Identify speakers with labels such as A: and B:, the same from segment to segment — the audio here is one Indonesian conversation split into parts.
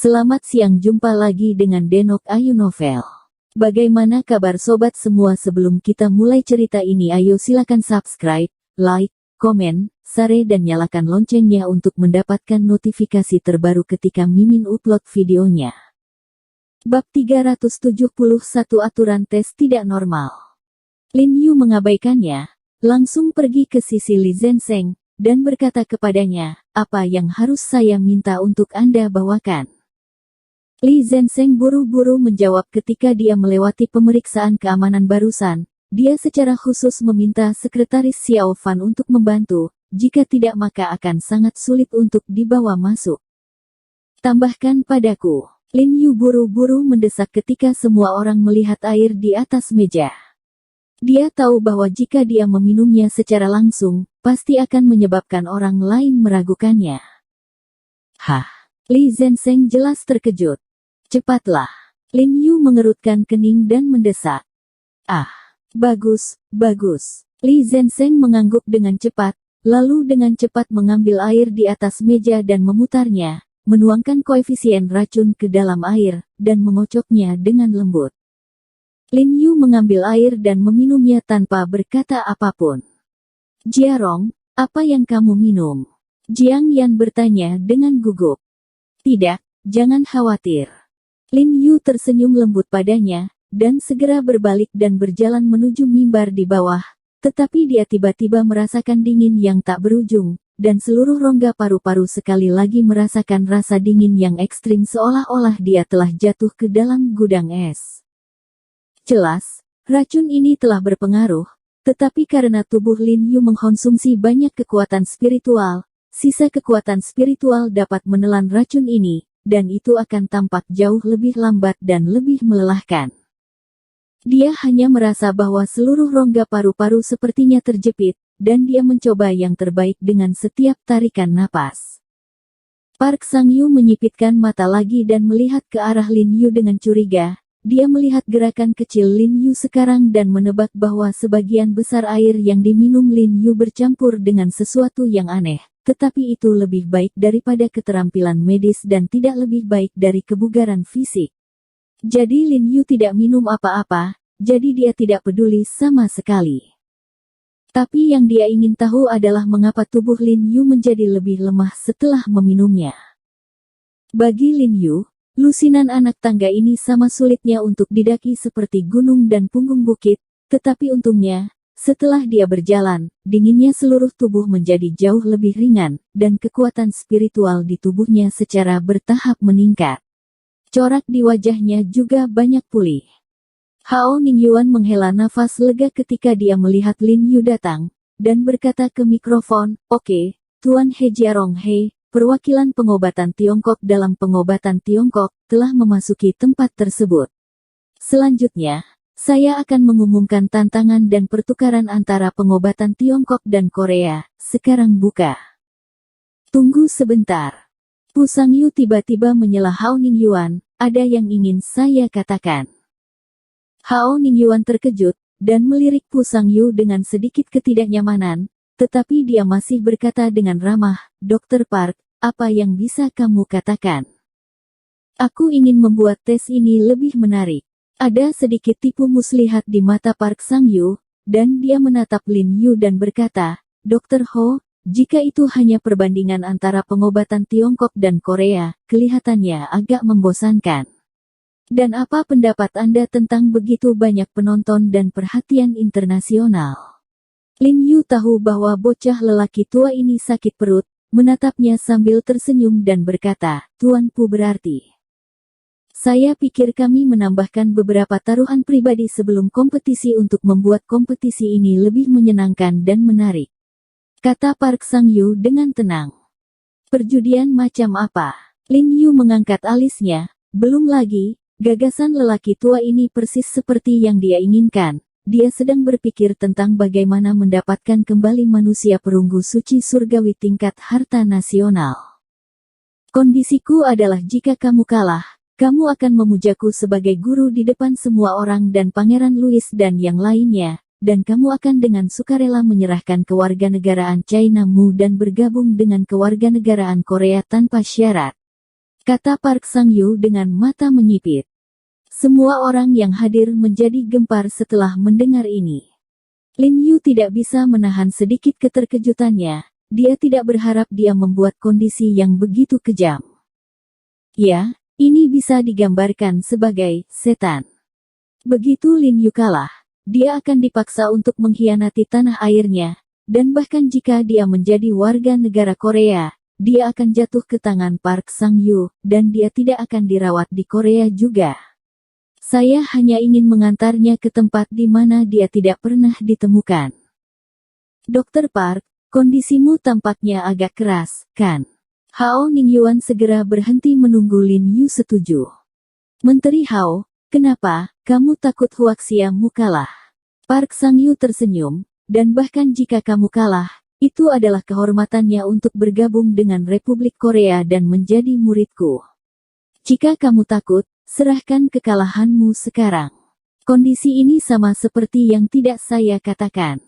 A: Selamat siang, jumpa lagi dengan Denok Ayu Novel. Bagaimana kabar sobat semua? Sebelum kita mulai cerita ini, ayo silakan subscribe, like, komen, share dan nyalakan loncengnya untuk mendapatkan notifikasi terbaru ketika Mimin upload videonya. Bab 371, Aturan Tes Tidak Normal. Lin Yu mengabaikannya, langsung pergi ke sisi Li Zenseng, dan berkata kepadanya, "Apa yang harus saya minta untuk Anda bawakan?" Li Zenseng buru-buru menjawab ketika dia melewati pemeriksaan keamanan barusan. Dia secara khusus meminta sekretaris Xiao Fan untuk membantu, jika tidak maka akan sangat sulit untuk dibawa masuk. Tambahkan padaku. Lin Yu buru-buru mendesak ketika semua orang melihat air di atas meja. Dia tahu bahwa jika dia meminumnya secara langsung, pasti akan menyebabkan orang lain meragukannya. Hah? Li Zenseng jelas terkejut. Cepatlah. Lin Yu mengerutkan kening dan mendesak. Ah, bagus, bagus. Li Zenseng mengangguk dengan cepat, lalu dengan cepat mengambil air di atas meja dan memutarnya, menuangkan koefisien racun ke dalam air, dan mengocoknya dengan lembut. Lin Yu mengambil air dan meminumnya tanpa berkata apapun. "Jiarong, apa yang kamu minum?" Jiang Yan bertanya dengan gugup. "Tidak, jangan khawatir." Lin Yu tersenyum lembut padanya, dan segera berbalik dan berjalan menuju mimbar di bawah, tetapi dia tiba-tiba merasakan dingin yang tak berujung, dan seluruh rongga paru-paru sekali lagi merasakan rasa dingin yang ekstrim seolah-olah dia telah jatuh ke dalam gudang es. Jelas, racun ini telah berpengaruh, tetapi karena tubuh Lin Yu mengkonsumsi banyak kekuatan spiritual, sisa kekuatan spiritual dapat menelan racun ini, dan itu akan tampak jauh lebih lambat dan lebih melelahkan. Dia hanya merasa bahwa seluruh rongga paru-paru sepertinya terjepit, dan dia mencoba yang terbaik dengan setiap tarikan napas. Park Sang-yu menyipitkan mata lagi dan melihat ke arah Lin Yu dengan curiga. Dia melihat gerakan kecil Lin Yu sekarang dan menebak bahwa sebagian besar air yang diminum Lin Yu bercampur dengan sesuatu yang aneh. Tetapi itu lebih baik daripada keterampilan medis dan tidak lebih baik dari kebugaran fisik. Jadi Lin Yu tidak minum apa-apa, jadi dia tidak peduli sama sekali. Tapi yang dia ingin tahu adalah mengapa tubuh Lin Yu menjadi lebih lemah setelah meminumnya. Bagi Lin Yu, lusinan anak tangga ini sama sulitnya untuk didaki seperti gunung dan punggung bukit, tetapi untungnya, setelah dia berjalan, dinginnya seluruh tubuh menjadi jauh lebih ringan, dan kekuatan spiritual di tubuhnya secara bertahap meningkat. Corak di wajahnya juga banyak pulih. Hao Ningyuan menghela nafas lega ketika dia melihat Lin Yu datang, dan berkata ke mikrofon, "Oke, Tuan He Jiarong He, perwakilan pengobatan Tiongkok dalam pengobatan Tiongkok, telah memasuki tempat tersebut. Selanjutnya, saya akan mengumumkan tantangan dan pertukaran antara pengobatan Tiongkok dan Korea. Sekarang buka." "Tunggu sebentar." Pu Sang-yu tiba-tiba menyela Hao Ningyuan, "Ada yang ingin saya katakan." Hao Ningyuan terkejut, dan melirik Pu Sang-yu dengan sedikit ketidaknyamanan, tetapi dia masih berkata dengan ramah, "Dr. Park, apa yang bisa kamu katakan?" "Aku ingin membuat tes ini lebih menarik." Ada sedikit tipu muslihat di mata Park Sang-yu, dan dia menatap Lin Yu dan berkata, "Dr. Ho, jika itu hanya perbandingan antara pengobatan Tiongkok dan Korea, kelihatannya agak membosankan. Dan apa pendapat Anda tentang begitu banyak penonton dan perhatian internasional?" Lin Yu tahu bahwa bocah lelaki tua ini sakit perut, menatapnya sambil tersenyum dan berkata, "Tuan Pu berarti. Saya pikir kami menambahkan beberapa taruhan pribadi sebelum kompetisi untuk membuat kompetisi ini lebih menyenangkan dan menarik," kata Park Sang-yu dengan tenang. "Perjudian macam apa?" Lin Yu mengangkat alisnya. Belum lagi, gagasan lelaki tua ini persis seperti yang dia inginkan. Dia sedang berpikir tentang bagaimana mendapatkan kembali manusia perunggu suci surgawi tingkat harta nasional. "Kondisiku adalah jika kamu kalah, kamu akan memujaku sebagai guru di depan semua orang dan Pangeran Louis dan yang lainnya, dan kamu akan dengan sukarela menyerahkan kewarganegaraan China Mu dan bergabung dengan kewarganegaraan Korea tanpa syarat." kata Park Sang-yu dengan mata menyipit. Semua orang yang hadir menjadi gempar setelah mendengar ini. Lin Yu tidak bisa menahan sedikit keterkejutannya, dia tidak berharap dia membuat kondisi yang begitu kejam. Ya, ini bisa digambarkan sebagai setan. Begitu Lin Yu kalah, dia akan dipaksa untuk mengkhianati tanah airnya, dan bahkan jika dia menjadi warga negara Korea, dia akan jatuh ke tangan Park Sang-yu, dan dia tidak akan dirawat di Korea juga. Saya hanya ingin mengantarnya ke tempat di mana dia tidak pernah ditemukan. Dr. Park, kondisimu tampaknya agak keras, kan? Hao Ningyuan segera berhenti menunggu Lin Yu setuju. Menteri Hao, kenapa, kamu takut Huaxiamu kalah? Park Sang-yu tersenyum, dan bahkan jika kamu kalah, itu adalah kehormatannya untuk bergabung dengan Republik Korea dan menjadi muridku. Jika kamu takut, serahkan kekalahanmu sekarang. Kondisi ini sama seperti yang tidak saya katakan.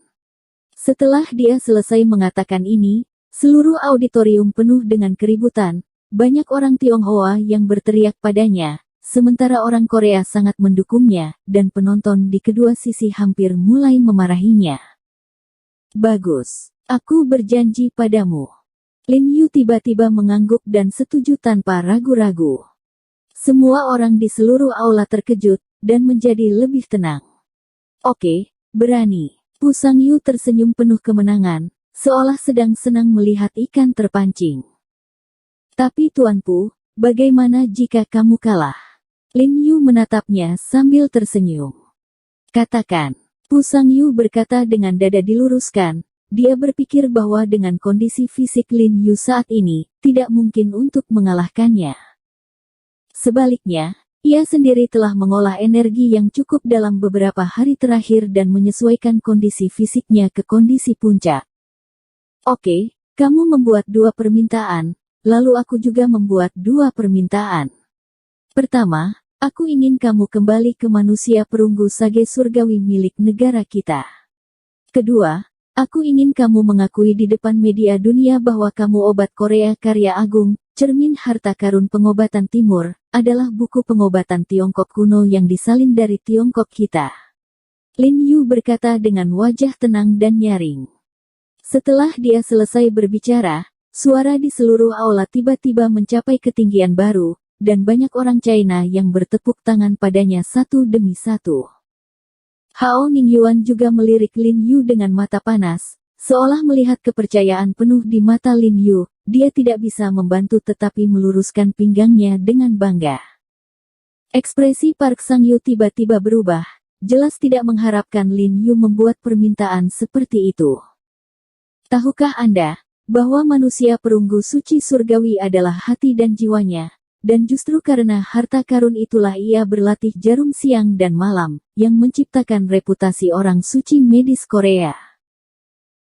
A: Setelah dia selesai mengatakan ini, seluruh auditorium penuh dengan keributan. Banyak orang Tionghoa yang berteriak padanya, sementara orang Korea sangat mendukungnya, dan penonton di kedua sisi hampir mulai memarahinya. Bagus. Aku berjanji padamu. Lin Yu tiba-tiba mengangguk dan setuju tanpa ragu-ragu. Semua orang di seluruh aula terkejut, dan menjadi lebih tenang. Oke, berani. Pu Sang-yu tersenyum penuh kemenangan, seolah sedang senang melihat ikan terpancing. Tapi Tuan Pu, bagaimana jika kamu kalah? Lin Yu menatapnya sambil tersenyum. Katakan. Pu Sang-yu berkata dengan dada diluruskan. Dia berpikir bahwa dengan kondisi fisik Lin Yu saat ini, tidak mungkin untuk mengalahkannya. Sebaliknya, ia sendiri telah mengolah energi yang cukup dalam beberapa hari terakhir dan menyesuaikan kondisi fisiknya ke kondisi puncak. Oke, kamu membuat 2 permintaan, lalu aku juga membuat 2 permintaan. Pertama, aku ingin kamu kembali ke manusia perunggu sage surgawi milik negara kita. Kedua, aku ingin kamu mengakui di depan media dunia bahwa kamu obat Korea karya agung, cermin harta karun pengobatan timur, adalah buku pengobatan Tiongkok kuno yang disalin dari Tiongkok kita. Lin Yu berkata dengan wajah tenang dan nyaring. Setelah dia selesai berbicara, suara di seluruh aula tiba-tiba mencapai ketinggian baru, dan banyak orang China yang bertepuk tangan padanya satu demi satu. Hao Ningyuan juga melirik Lin Yu dengan mata panas, seolah melihat kepercayaan penuh di mata Lin Yu. Dia tidak bisa membantu tetapi meluruskan pinggangnya dengan bangga. Ekspresi Park Sang-yu tiba-tiba berubah, jelas tidak mengharapkan Lin Yu membuat permintaan seperti itu. Tahukah Anda, bahwa manusia perunggu suci surgawi adalah hati dan jiwanya? Dan justru karena harta karun itulah ia berlatih jarum siang dan malam, yang menciptakan reputasi orang suci medis Korea.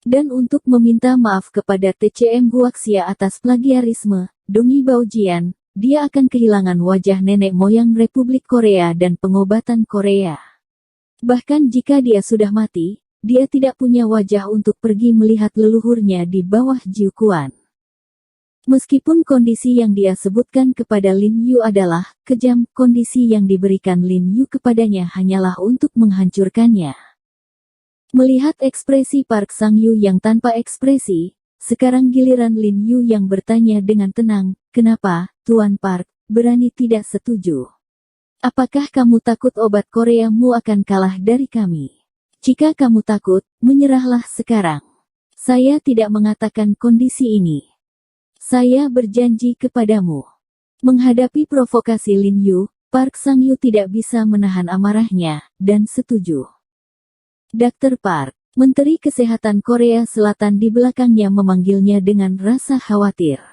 A: Dan untuk meminta maaf kepada TCM Huaxia atas plagiarisme, Dongi Baojian, dia akan kehilangan wajah nenek moyang Republik Korea dan pengobatan Korea. Bahkan jika dia sudah mati, dia tidak punya wajah untuk pergi melihat leluhurnya di bawah Jiuquan. Meskipun kondisi yang dia sebutkan kepada Lin Yu adalah kejam, kondisi yang diberikan Lin Yu kepadanya hanyalah untuk menghancurkannya. Melihat ekspresi Park Sang-yu yang tanpa ekspresi, sekarang giliran Lin Yu yang bertanya dengan tenang, kenapa, Tuan Park, berani tidak setuju? Apakah kamu takut obat Koreamu akan kalah dari kami? Jika kamu takut, menyerahlah sekarang. Saya tidak mengatakan kondisi ini. Saya berjanji kepadamu. Menghadapi provokasi Lin Yu, Park Sang-yu tidak bisa menahan amarahnya, dan setuju. Dr. Park, Menteri Kesehatan Korea Selatan di belakangnya memanggilnya dengan rasa khawatir.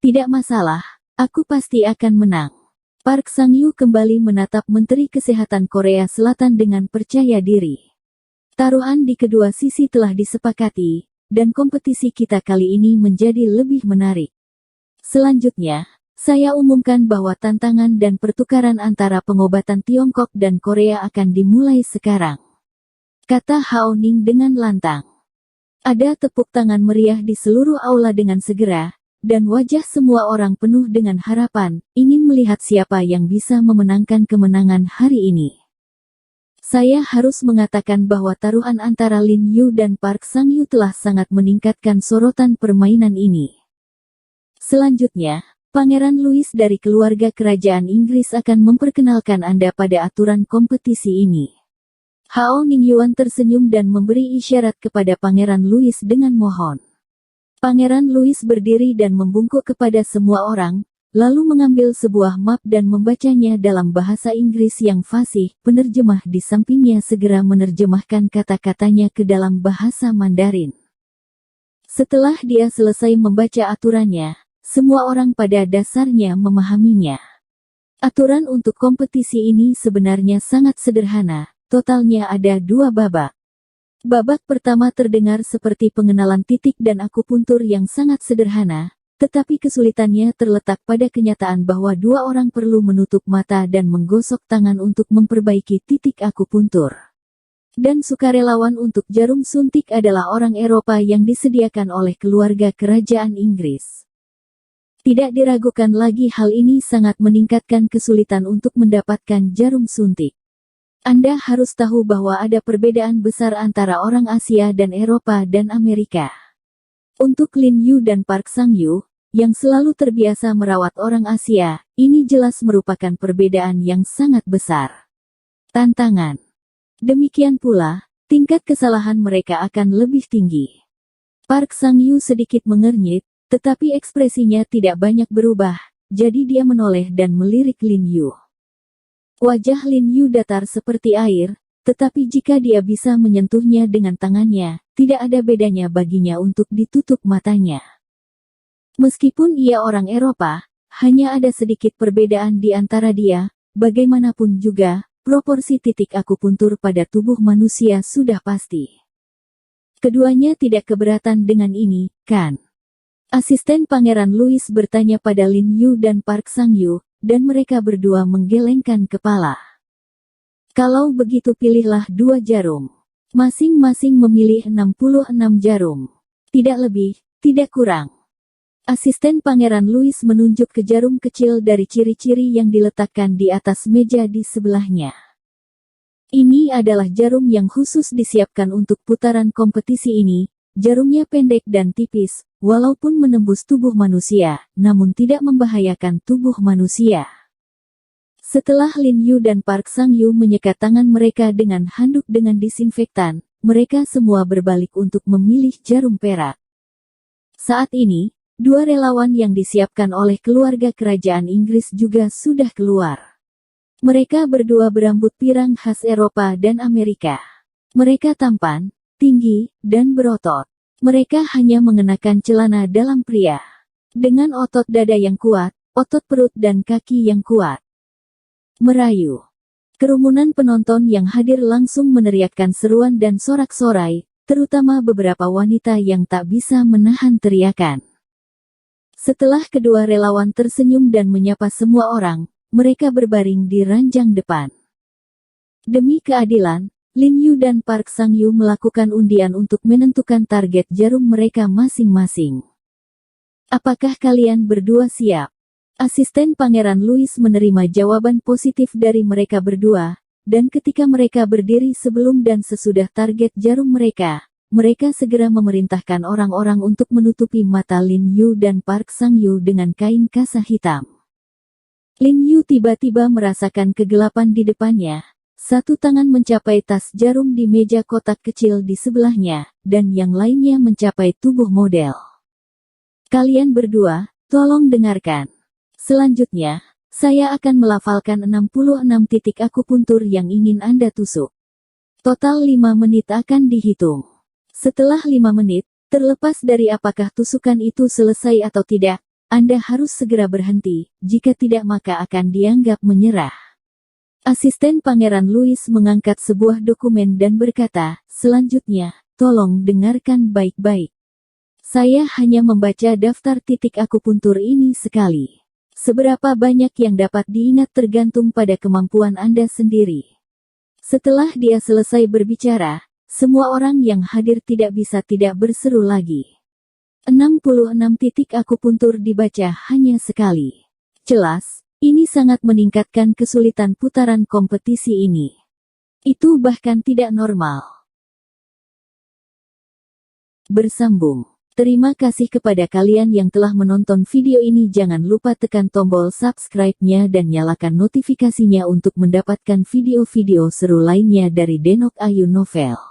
A: Tidak masalah, aku pasti akan menang. Park Sang-yu kembali menatap Menteri Kesehatan Korea Selatan dengan percaya diri. Taruhan di kedua sisi telah disepakati, dan kompetisi kita kali ini menjadi lebih menarik. Selanjutnya, saya umumkan bahwa tantangan dan pertukaran antara pengobatan Tiongkok dan Korea akan dimulai sekarang. Kata Hao Ning dengan lantang. Ada tepuk tangan meriah di seluruh aula dengan segera, dan wajah semua orang penuh dengan harapan, ingin melihat siapa yang bisa memenangkan kemenangan hari ini. Saya harus mengatakan bahwa taruhan antara Lin Yu dan Park Sang-yu telah sangat meningkatkan sorotan permainan ini. Selanjutnya, Pangeran Louis dari keluarga kerajaan Inggris akan memperkenalkan Anda pada aturan kompetisi ini. Hao Ningyuan tersenyum dan memberi isyarat kepada Pangeran Louis dengan mohon. Pangeran Louis berdiri dan membungkuk kepada semua orang, lalu mengambil sebuah map dan membacanya dalam bahasa Inggris yang fasih. Penerjemah di sampingnya segera menerjemahkan kata-katanya ke dalam bahasa Mandarin. Setelah dia selesai membaca aturannya, semua orang pada dasarnya memahaminya. Aturan untuk kompetisi ini sebenarnya sangat sederhana, totalnya ada 2 babak. Babak pertama terdengar seperti pengenalan titik dan akupuntur yang sangat sederhana, tetapi kesulitannya terletak pada kenyataan bahwa 2 orang perlu menutup mata dan menggosok tangan untuk memperbaiki titik akupuntur. Dan sukarelawan untuk jarum suntik adalah orang Eropa yang disediakan oleh keluarga kerajaan Inggris. Tidak diragukan lagi, hal ini sangat meningkatkan kesulitan untuk mendapatkan jarum suntik. Anda harus tahu bahwa ada perbedaan besar antara orang Asia dan Eropa dan Amerika. Untuk Lin Yu dan Park Sang-yu, yang selalu terbiasa merawat orang Asia, ini jelas merupakan perbedaan yang sangat besar. Tantangan. Demikian pula, tingkat kesalahan mereka akan lebih tinggi. Park Sang-yu sedikit mengernyit, tetapi ekspresinya tidak banyak berubah, jadi dia menoleh dan melirik Lin Yu. Wajah Lin Yu datar seperti air, tetapi jika dia bisa menyentuhnya dengan tangannya, tidak ada bedanya baginya untuk ditutup matanya. Meskipun ia orang Eropa, hanya ada sedikit perbedaan di antara dia, bagaimanapun juga, proporsi titik akupuntur pada tubuh manusia sudah pasti. Keduanya tidak keberatan dengan ini, kan? Asisten Pangeran Louis bertanya pada Lin Yu dan Park Sang-yu, dan mereka berdua menggelengkan kepala. Kalau begitu pilihlah 2 jarum. Masing-masing memilih 66 jarum. Tidak lebih, tidak kurang. Asisten Pangeran Louis menunjuk ke jarum kecil dari ciri-ciri yang diletakkan di atas meja di sebelahnya. Ini adalah jarum yang khusus disiapkan untuk putaran kompetisi ini. Jarumnya pendek dan tipis, walaupun menembus tubuh manusia, namun tidak membahayakan tubuh manusia. Setelah Lin Yu dan Park Sang-yu menyekat tangan mereka dengan handuk dengan disinfektan, mereka semua berbalik untuk memilih jarum perak. Saat ini, 2 relawan yang disiapkan oleh keluarga kerajaan Inggris juga sudah keluar. Mereka berdua berambut pirang khas Eropa dan Amerika. Mereka tampan, tinggi, dan berotot. Mereka hanya mengenakan celana dalam pria. Dengan otot dada yang kuat, otot perut dan kaki yang kuat. Merayu. Kerumunan penonton yang hadir langsung meneriakkan seruan dan sorak-sorai, terutama beberapa wanita yang tak bisa menahan teriakan. Setelah kedua relawan tersenyum dan menyapa semua orang, mereka berbaring di ranjang depan. Demi keadilan, Lin Yu dan Park Sang-yu melakukan undian untuk menentukan target jarum mereka masing-masing. Apakah kalian berdua siap? Asisten Pangeran Louis menerima jawaban positif dari mereka berdua, dan ketika mereka berdiri sebelum dan sesudah target jarum mereka, mereka segera memerintahkan orang-orang untuk menutupi mata Lin Yu dan Park Sang-yu dengan kain kasa hitam. Lin Yu tiba-tiba merasakan kegelapan di depannya. Satu tangan mencapai tas jarum di meja kotak kecil di sebelahnya, dan yang lainnya mencapai tubuh model. Kalian berdua, tolong dengarkan. Selanjutnya, saya akan melafalkan 66 titik akupuntur yang ingin Anda tusuk. Total 5 menit akan dihitung. Setelah 5 menit, terlepas dari apakah tusukan itu selesai atau tidak, Anda harus segera berhenti, jika tidak maka akan dianggap menyerah. Asisten Pangeran Louis mengangkat sebuah dokumen dan berkata, selanjutnya, tolong dengarkan baik-baik. Saya hanya membaca daftar titik akupuntur ini sekali. Seberapa banyak yang dapat diingat tergantung pada kemampuan Anda sendiri. Setelah dia selesai berbicara, semua orang yang hadir tidak bisa tidak berseru lagi. 66 titik akupuntur dibaca hanya sekali. Jelas, ini sangat meningkatkan kesulitan putaran kompetisi ini. Itu bahkan tidak normal. Bersambung. Terima kasih kepada kalian yang telah menonton video ini. Jangan lupa tekan tombol subscribe-nya dan nyalakan notifikasinya untuk mendapatkan video-video seru lainnya dari Denok Ayu Novel.